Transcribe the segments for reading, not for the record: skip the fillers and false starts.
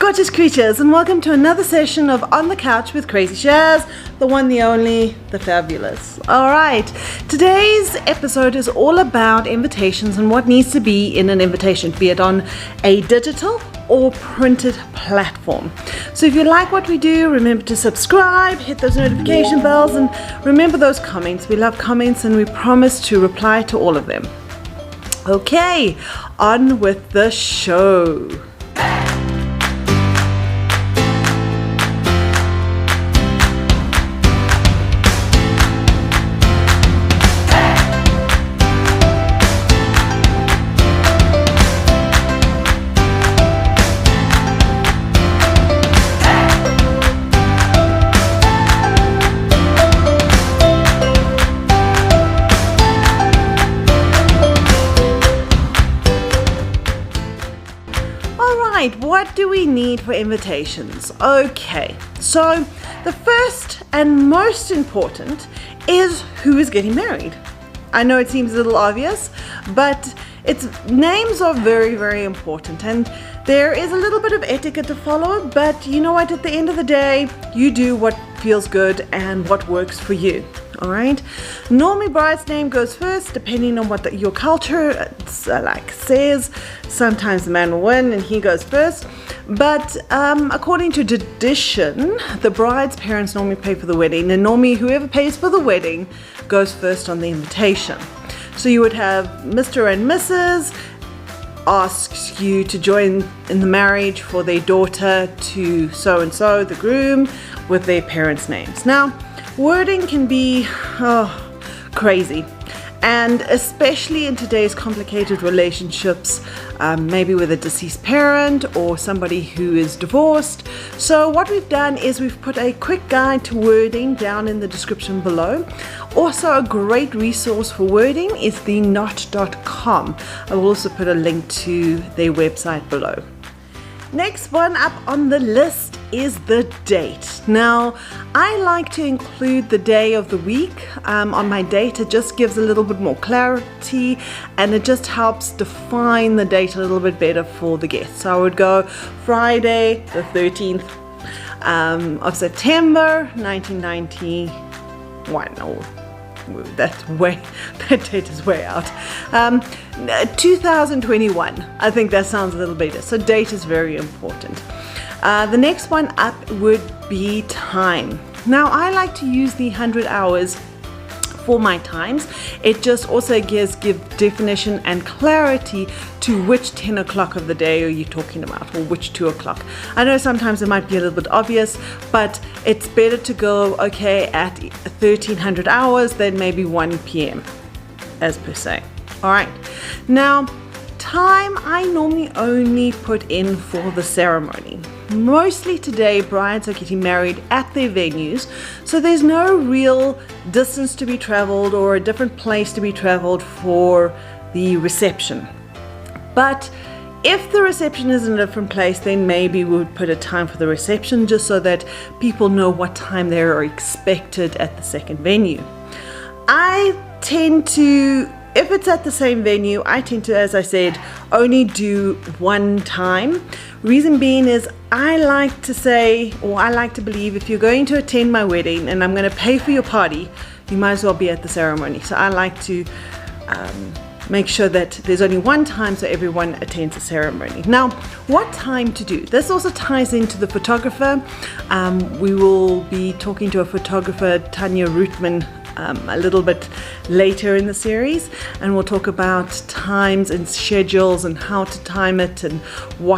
Gorgeous creatures, and welcome to another session of On the Couch with Krazy Chaz, the one, the only, the fabulous. Alright, today's episode is all about invitations and what needs to be in an invitation, be it on a digital or printed platform. So if you like what we do, remember to subscribe, hit those notification bells, and remember those comments. We love comments and we promise to reply to all of them. Okay, on with the show. What do we need for invitations? Okay, so the first and most important is who is getting married. I know it seems a little obvious, but names are very, very important, and there is a little bit of etiquette to follow, but you know what, at the end of the day, you do what feels good and what works for you. All right. Normally, bride's name goes first, depending on what your culture says. Sometimes the man will win, and he goes first. But according to tradition, the bride's parents normally pay for the wedding, and normally whoever pays for the wedding goes first on the invitation. So you would have Mr. and Mrs. asks you to join in the marriage for their daughter to so and so, the groom, with their parents' names. Now, wording can be crazy, and especially in today's complicated relationships, maybe with a deceased parent or somebody who is divorced. So what we've done is we've put a quick guide to wording down in the description below. Also, a great resource for wording is the knot.com. I will also put a link to their website below. Next one up on the list is the date. Now, I like to include the day of the week on my date. It just gives a little bit more clarity, and it just helps define the date a little bit better for the guests. So I would go Friday the 13th of September 1991. Oh, that date is way out. 2021. I think that sounds a little better. So date is very important. The next one up would be time. Now, I like to use the 100 hours for my times. It just also gives definition and clarity to which 10 o'clock of the day are you talking about, or which 2 o'clock. I know sometimes it might be a little bit obvious, but it's better to go, okay, at 1300 hours than maybe 1 p.m. as per se. All right. Now, time I normally only put in for the ceremony. Mostly today, brides are getting married at their venues, so there's no real distance to be traveled or a different place to be traveled for the reception. But if the reception is in a different place, then maybe we would put a time for the reception just so that people know what time they are expected at the second venue. I tend to, if it's at the same venue, I tend to, as I said, only do one time. Reason being is I like to say, or I like to believe, if you're going to attend my wedding and I'm going to pay for your party, you might as well be at the ceremony. So I like to make sure that there's only one time so everyone attends the ceremony. Now, what time to do? This also ties into the photographer. We will be talking to a photographer, Tanya Rootman, a little bit later in the series, and we'll talk about times and schedules and how to time it and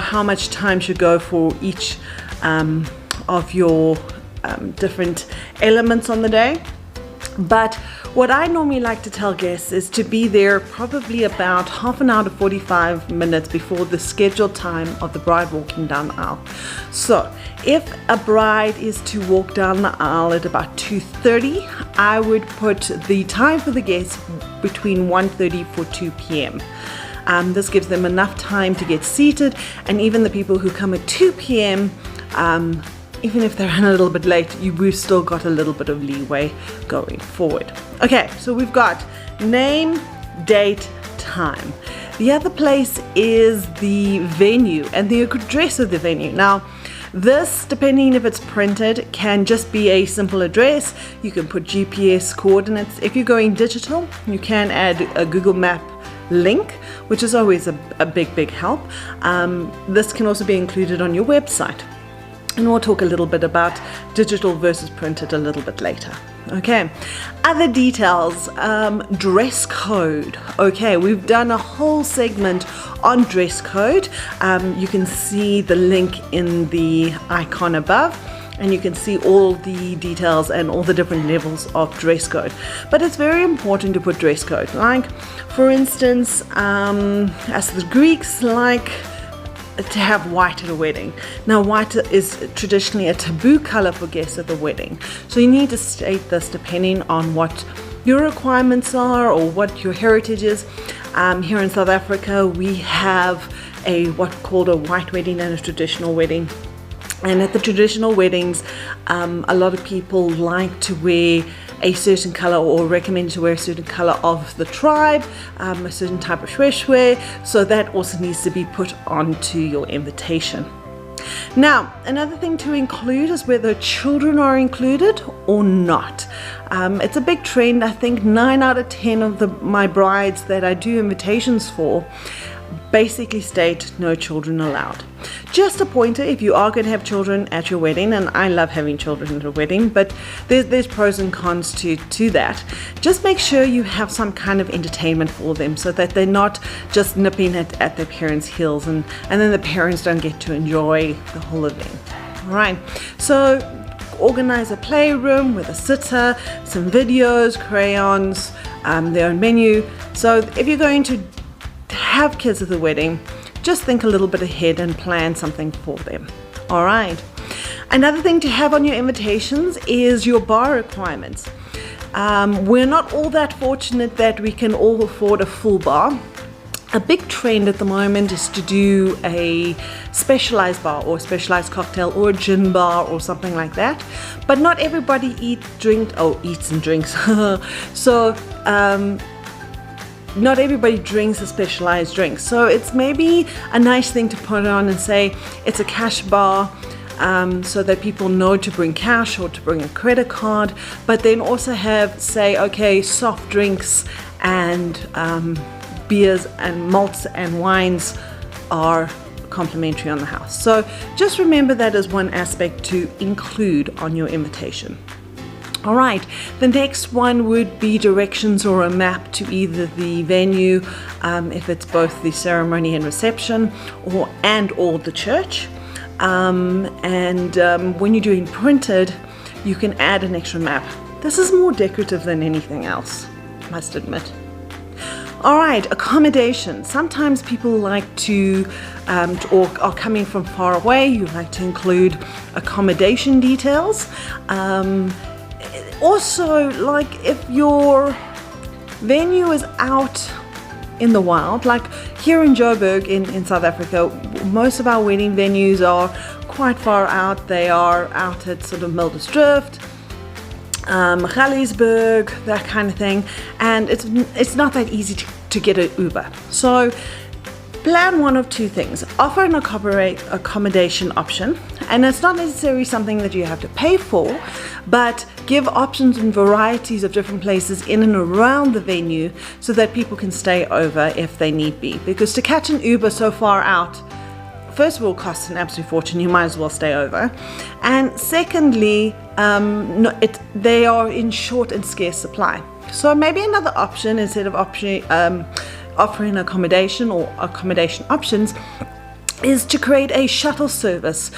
how much time should go for each of your different elements on the day. But what I normally like to tell guests is to be there probably about half an hour to 45 minutes before the scheduled time of the bride walking down the aisle. So if a bride is to walk down the aisle at about 2:30, I would put the time for the guests between 1:30 for 2 p.m. This gives them enough time to get seated, and even the people who come at 2 p.m., even if they're a little bit late, we've still got a little bit of leeway going forward. Okay, so we've got name, date, time. The other place is the venue and the address of the venue. Now, This, depending if it's printed, can just be a simple address. You can put GPS coordinates. If you're going digital, you can add a Google Map link, which is always a big help. This can also be included on your website. And we'll talk a little bit about digital versus printed a little bit later. Okay, other details, dress code. Okay, we've done a whole segment on dress code. You can see the link in the icon above, and you can see all the details and all the different levels of dress code. But it's very important to put dress code. Like, for instance, as the Greeks like to have white at a wedding. Now, white is traditionally a taboo color for guests at the wedding. So you need to state this depending on what your requirements are or what your heritage is. Here in South Africa, we have what's called a white wedding and a traditional wedding. And at the traditional weddings, a lot of people like to wear a certain color or recommend to wear a certain color of the tribe, a certain type of shweshwe, so that also needs to be put onto your invitation. Now, another thing to include is whether children are included or not. It's a big trend. I think 9 out of 10 of my brides that I do invitations for basically state no children allowed. Just a pointer, if you are going to have children at your wedding, and I love having children at a wedding, but there's pros and cons to that. Just make sure you have some kind of entertainment for them so that they're not just nipping at their parents' heels and then the parents don't get to enjoy the whole event. All right, so organize a playroom with a sitter, some videos, crayons, their own menu. So if you're going to have kids at the wedding, just think a little bit ahead and plan something for them. All right. Another thing to have on your invitations is your bar requirements. We're not all that fortunate that we can all afford a full bar. A big trend at the moment is to do a specialized bar or a specialized cocktail or a gin bar or something like that. But not everybody eats and drinks. So not everybody drinks a specialized drink. So it's maybe a nice thing to put on and say it's a cash bar, so that people know to bring cash or to bring a credit card, but then also have, say, okay, soft drinks and beers and malts and wines are complimentary on the house. So just remember that as one aspect to include on your invitation. All right, the next one would be directions or a map to either the venue, if it's both the ceremony and reception, or the church. When you're doing printed, you can add an extra map. This is more decorative than anything else, I must admit. All right, accommodation. Sometimes people like to, or are coming from far away, you like to include accommodation details. Also, like if your venue is out in the wild, like here in Joburg in South Africa, most of our wedding venues are quite far out. They are out at sort of Mildredrift, Gallysburg, that kind of thing, and it's not that easy to get an Uber. So plan one of two things. Offer an accommodation option, and it's not necessarily something that you have to pay for, but give options and varieties of different places in and around the venue so that people can stay over if they need be. Because to catch an Uber so far out, first of all, costs an absolute fortune. You might as well stay over. And secondly, they are in short and scarce supply. So maybe another option, instead of offering accommodation or accommodation options, is to create a shuttle service,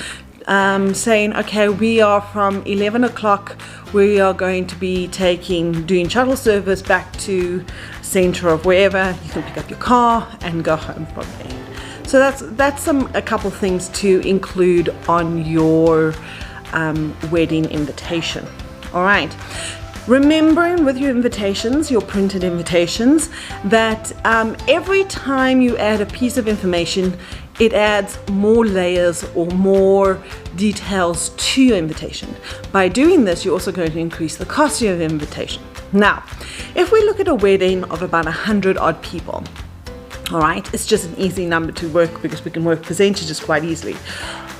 saying, okay, we are from 11 o'clock, we are going to be doing shuttle service back to center of wherever. You can pick up your car and go home from there. So that's a couple things to include on your wedding invitation. All right. Remembering with your invitations, your printed invitations, that every time you add a piece of information, it adds more layers or more details to your invitation. By doing this, you're also going to increase the cost of your invitation. Now, if we look at a wedding of about 100 odd people, all right, it's just an easy number to work because we can work percentages quite easily.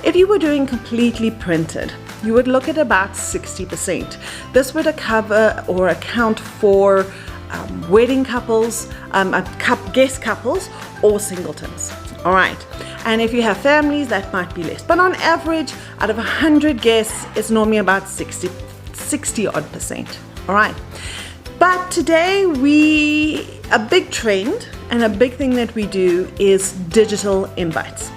If you were doing completely printed, you would look at about 60%. This would cover or account for wedding couples, guest couples, or singletons. All right, and if you have families, that might be less. But on average, out of 100 guests, it's normally about 60 odd percent. All right, but today a big trend and a big thing that we do is digital invites.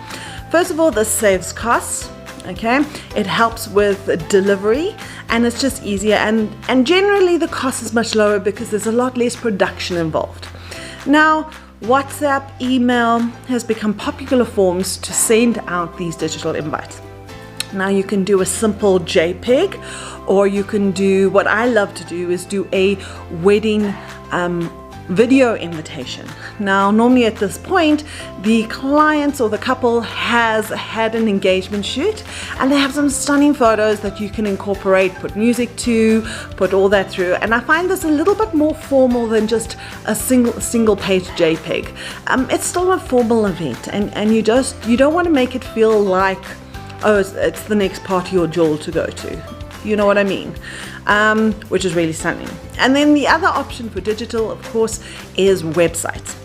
First of all, this saves costs. Okay, it helps with delivery, and it's just easier, and generally the cost is much lower because there's a lot less production involved. Now, WhatsApp, email has become popular forms to send out these digital invites. Now you can do a simple JPEG, or you can do, what I love to do is do a wedding video invitation. Now normally at this point the clients or the couple has had an engagement shoot, and they have some stunning photos that you can incorporate, put music to, put all that through, and I find this a little bit more formal than just a single page JPEG. It's still a formal event, and you don't want to make it feel like, oh, it's the next party or jewel to go to. You know what I mean? Which is really stunning. And then the other option for digital, of course, is websites.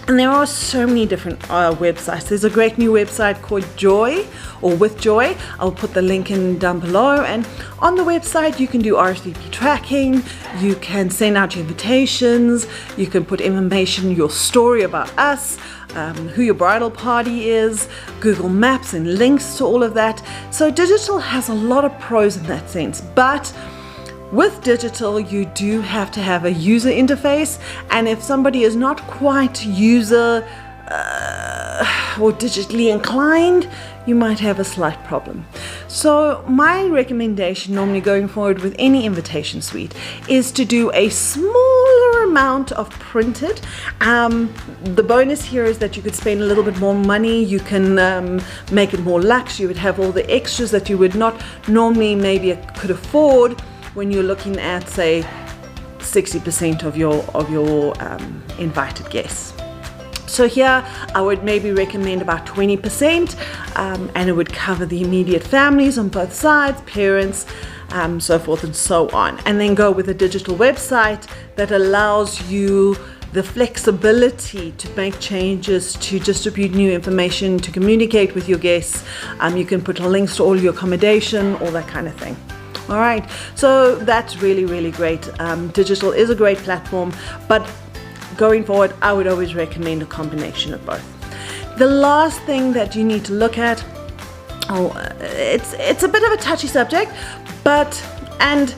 And there are so many different websites. There's a great new website called Joy, or with Joy. I'll put the link in down below. And on the website, you can do RSVP tracking. You can send out your invitations. You can put information, your story about us, who your bridal party is, Google Maps and links to all of that. So digital has a lot of pros in that sense, but with digital you do have to have a user interface, and if somebody is not quite user or digitally inclined, you might have a slight problem. So my recommendation normally going forward with any invitation suite is to do a smaller amount of printed. The bonus here is that you could spend a little bit more money. You can make it more luxe. You would have all the extras that you would not normally maybe could afford when you're looking at, say, 60% of your invited guests. So here I would maybe recommend about 20%, and it would cover the immediate families on both sides, parents, so forth and so on. And then go with a digital website that allows you the flexibility to make changes, to distribute new information, to communicate with your guests. You can put links to all your accommodation, all that kind of thing. All right, so that's really, really great. Digital is a great platform, but going forward, I would always recommend a combination of both. The last thing that you need to look at, it's a bit of a touchy subject, and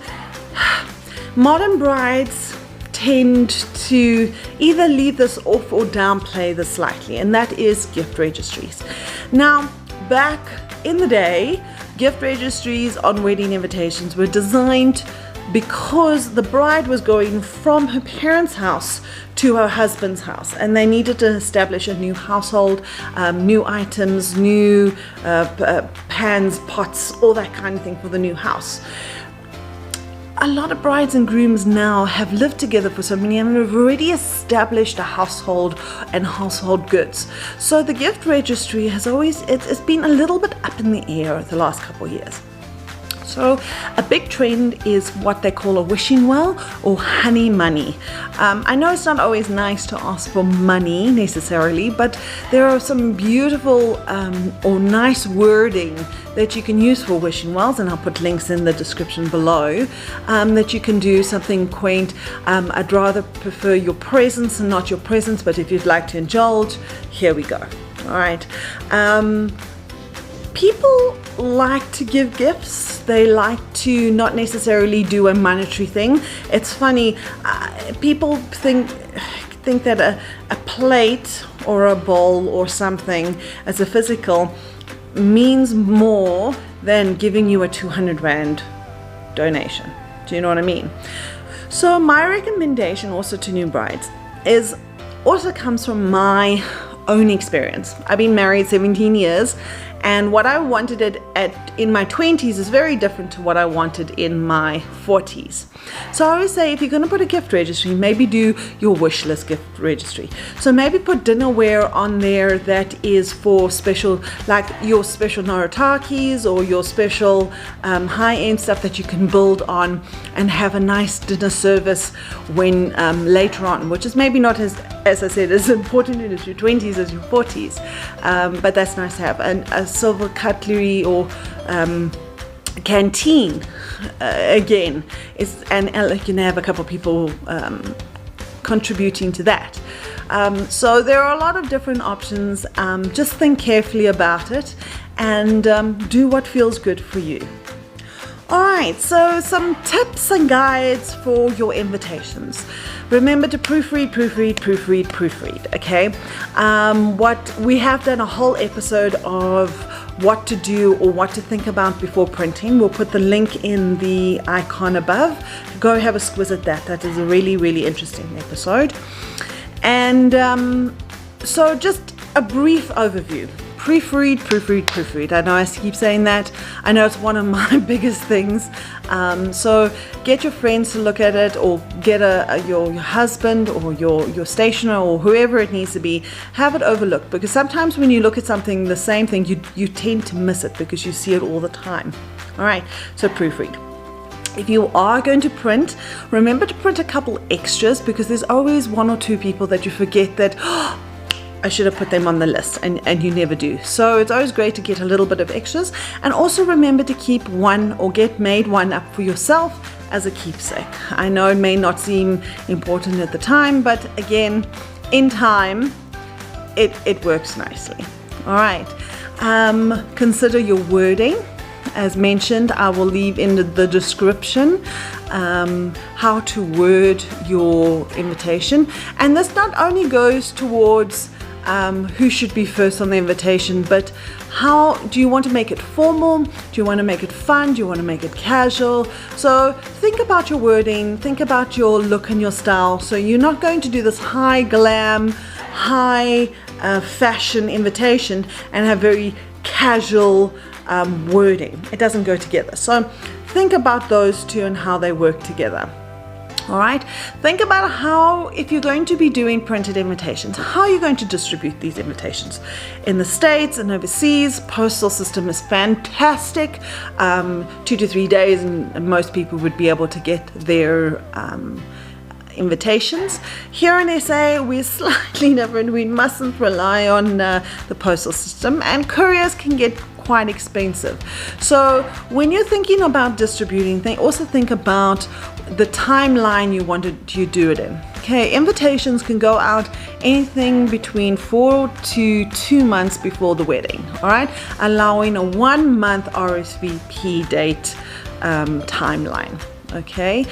modern brides tend to either leave this off or downplay this slightly, and that is gift registries. Now, back in the day, gift registries on wedding invitations were designed because the bride was going from her parents' house to her husband's house, and they needed to establish a new household, new items, new pans, pots, all that kind of thing for the new house. A lot of brides and grooms now have lived together for so many and have already established a household and household goods. So the gift registry has always, it's been a little bit up in the air the last couple of years. So a big trend is what they call a wishing well, or honey money. I know it's not always nice to ask for money necessarily, but there are some beautiful or nice wording that you can use for wishing wells, and I'll put links in the description below, that you can do something quaint. I'd rather prefer your presents and not your presents, but if you'd like to indulge, here we go. All right. People like to give gifts. They like to not necessarily do a monetary thing. It's funny, people think that a plate or a bowl or something as a physical means more than giving you a 200 Rand donation. Do you know what I mean? So my recommendation also to new brides also comes from my own experience. I've been married 17 years, And what I wanted in my 20s is very different to what I wanted in my 40s. So I always say, if you're going to put a gift registry, maybe do your wish list gift registry. So maybe put dinnerware on there that is for special, like your special Noritakis or your special high-end stuff that you can build on and have a nice dinner service when later on, which is maybe not as I said, as important in your 20s as your 40s, but that's nice to have. And a silver cutlery or canteen again is, and you can have a couple of people contributing to that. So there are a lot of different options. Just think carefully about it and do what feels good for you. Alright, so some tips and guides for your invitations. Remember to proofread, okay? What we have done a whole episode of what to do or what to think about before printing. We'll put the link in the icon above. Go have a squiz at that. That is a really, really interesting episode. And so just a brief overview. Proofread. I know I keep saying that. I know it's one of my biggest things. So get your friends to look at it, or get your husband or your stationer or whoever it needs to be. Have it overlooked, because sometimes when you look at something, the same thing, you tend to miss it because you see it all the time. All right, so proofread. If you are going to print, remember to print a couple extras, because there's always one or two people that you forget that, oh, I should have put them on the list, and you never do. So it's always great to get a little bit of extras, and also remember to keep one or get made one up for yourself as a keepsake. I know it may not seem important at the time, but again, in time, it works nicely. All right, consider your wording. As mentioned, I will leave in the description how to word your invitation, and this not only goes towards who should be first on the invitation, but how do you want to make it formal? Do you want to make it fun? Do you want to make it casual? So think about your wording, think about your look and your style. So you're not going to do this high glam, high fashion invitation and have very casual wording. It doesn't go together. So think about those two and how they work together. All right, think about how, if you're going to be doing printed invitations, how you're going to distribute these invitations. In the States and overseas, postal system is fantastic. 2 to 3 days, and most people would be able to get their invitations. Here in SA, we're slightly different. We mustn't rely on the postal system, and couriers can get quite expensive. So when you're thinking about distributing, also think about the timeline you want to do it in. Okay, invitations can go out anything between 4 to 2 months before the wedding, all right, allowing a 1 month RSVP date timeline. Okay,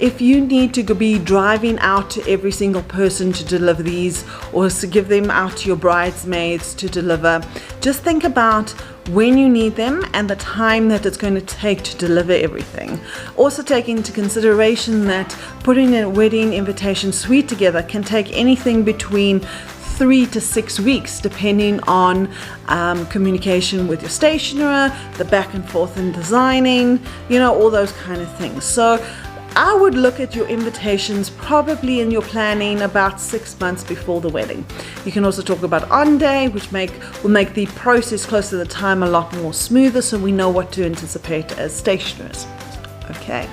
if you need to be driving out to every single person to deliver these, or to give them out to your bridesmaids to deliver, just think about when you need them and the time that it's going to take to deliver everything. Also take into consideration that putting a wedding invitation suite together can take anything between 3 to 6 weeks, depending on communication with your stationer, the back and forth in designing, you know, all those kind of things. So I would look at your invitations probably in your planning about 6 months before the wedding. You can also talk about on day, which will make the process close to the time a lot more smoother, so we know what to anticipate as stationers. Okay,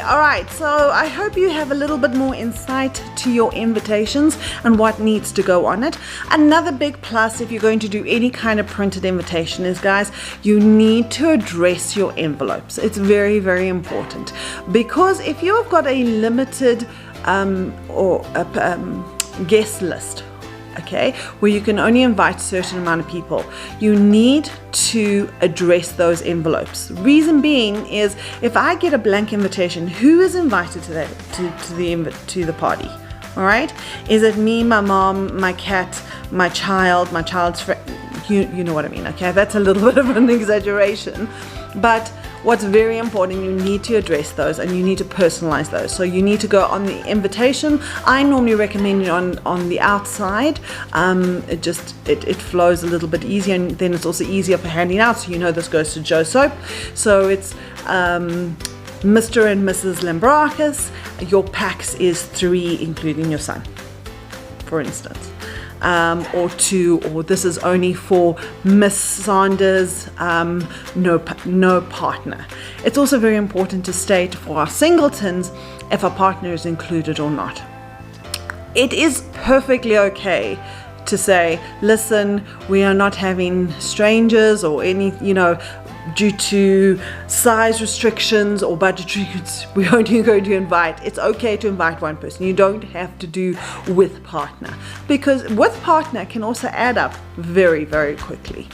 all right, so I hope you have a little bit more insight to your invitations and what needs to go on it. Another big plus if you're going to do any kind of printed invitation is, guys, you need to address your envelopes. It's very, very important, because if you've got a limited guest list, okay, where you can only invite a certain amount of people, you need to address those envelopes. Reason being is, if I get a blank invitation, who is invited to that to the party? All right, is it me, my mom, my cat, my child's friend? you know what I mean, okay? That's a little bit of an exaggeration, but what's very important, you need to address those and you need to personalize those. So you need to go on the invitation. I normally recommend it on the outside. It flows a little bit easier, and then it's also easier for handing out, so you know this goes to Joe Soap. So it's Mr. and Mrs. Lambrakis. Your packs is 3 including your son, for instance. Or 2, or this is only for Miss Sanders, no partner. It's also very important to state for our singletons if a partner is included or not. It is perfectly okay to say, listen, we are not having strangers or any, due to size restrictions or budgetary, we're only going to invite. It's okay to invite one person. You don't have to do with partner, because with partner can also add up very, very quickly.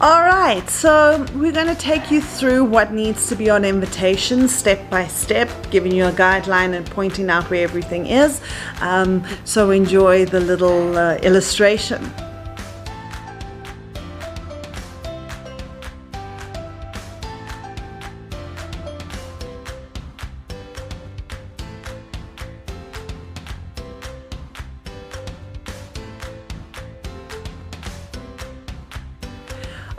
All right, so we're going to take you through what needs to be on invitations step by step, giving you a guideline and pointing out where everything is. So enjoy the little illustration.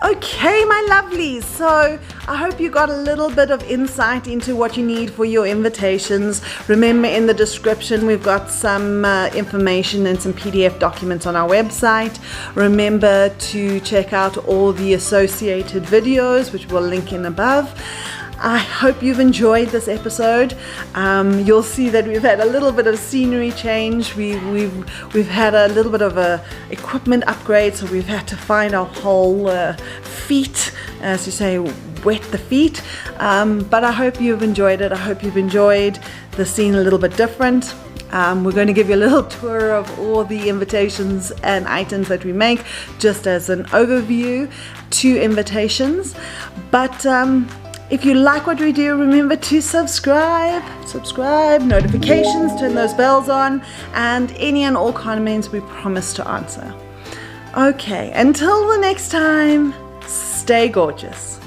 Okay, my lovelies, so I hope you got a little bit of insight into what you need for your invitations. Remember, in the description we've got some information and some PDF documents on our website. Remember to check out all the associated videos, which we'll link in above. I hope you've enjoyed this episode. You'll see that we've had a little bit of scenery change. We've had a little bit of a equipment upgrade, so we've had to find our whole feet, as you say, wet the feet. But I hope you've enjoyed it. I hope you've enjoyed the scene a little bit different. We're going to give you a little tour of all the invitations and items that we make, just as an overview to invitations. But if you like what we do, remember to subscribe, notifications, turn those bells on, and any and all comments we promise to answer. Okay, until the next time, stay gorgeous.